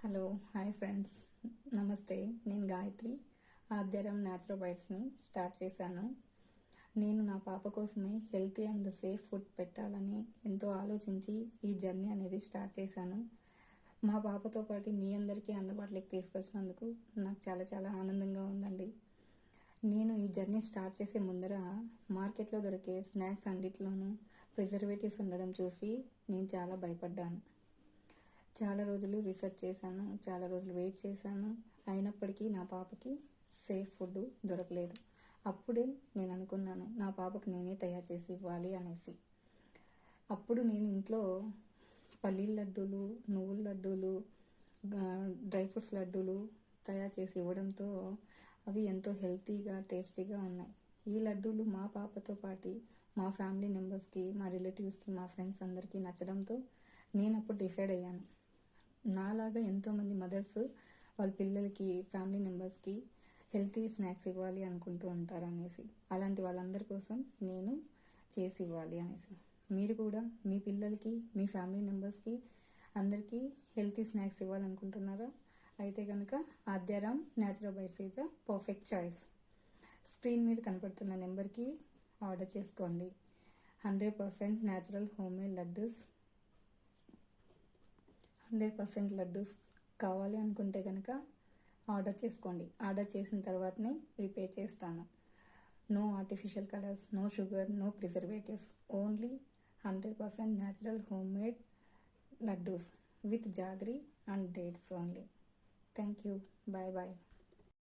Hello hi friends, నమస్తే. నేను Gayatri ఆద్యరం న్యాచురోబైట్స్ని start చేశాను. నేను నా పాప కోసమే హెల్తీ అండ్ సేఫ్ ఫుడ్ పెట్టాలని ఎంతో ఆలోచించి ఈ జర్నీ అనేది స్టార్ట్ చేశాను. మా పాపతో పాటు మీ అందరికీ అందుబాటులోకి తీసుకొచ్చినందుకు నాకు చాలా చాలా ఆనందంగా ఉందండి. నేను ఈ జర్నీ స్టార్ట్ చేసే ముందర మార్కెట్లో దొరికే స్నాక్స్ అన్నిటిలోనూ ప్రిజర్వేటివ్స్ ఉండడం చూసి నేను చాలా భయపడ్డాను. చాలా రోజులు రీసెర్చ్ చేశాను, చాలా రోజులు వెయిట్ చేశాను. అయినప్పటికీ నా పాపకి సేఫ్ ఫుడ్ దొరకలేదు. అప్పుడే నేను అనుకున్నాను, నా పాపకు నేనే తయారు చేసి ఇవ్వాలి అనేసి. అప్పుడు నేను ఇంట్లో పల్లీల లడ్డూలు, నువ్వుల లడ్డూలు, డ్రై ఫ్రూట్స్ లడ్డూలు తయారు చేసి ఇవ్వడంతో అవి ఎంతో హెల్తీగా టేస్టీగా ఉన్నాయి. ఈ లడ్డూలు మా పాపతో పాటు మా ఫ్యామిలీ మెంబర్స్కి, మా రిలేటివ్స్కి, మా ఫ్రెండ్స్ అందరికీ నచ్చడంతో నేను అప్పుడు డిసైడ్ అయ్యాను, నాలాగా ఎంతోమంది మదర్స్ వాళ్ళ పిల్లలకి, ఫ్యామిలీ మెంబర్స్కి హెల్తీ స్నాక్స్ ఇవ్వాలి అనుకుంటూ ఉంటారు అనేసి. అలాంటి వాళ్ళందరి కోసం నేను చేసి ఇవ్వాలి అనేసి. మీరు కూడా మీ పిల్లలకి, మీ ఫ్యామిలీ మెంబర్స్కి అందరికీ హెల్తీ స్నాక్స్ ఇవ్వాలనుకుంటున్నారా? అయితే కనుక Aadyaram Naturobites is the perfect choice. Screen మీద కనపడుతున్న నెంబర్కి ఆర్డర్ చేసుకోండి. 100% న్యాచురల్ హోమ్మేడ్ లడ్డూస్ 100% లడ్డూస్ కావాలి అనుకుంటే కనుక ఆర్డర్ చేసుకోండి. ఆర్డర్ చేసిన తర్వాతనే ప్రిపేర్ చేస్తాను. No artificial colours, no sugar, no preservatives, only 100% natural homemade laddoos with jaggery and dates only. Thank you. Bye bye.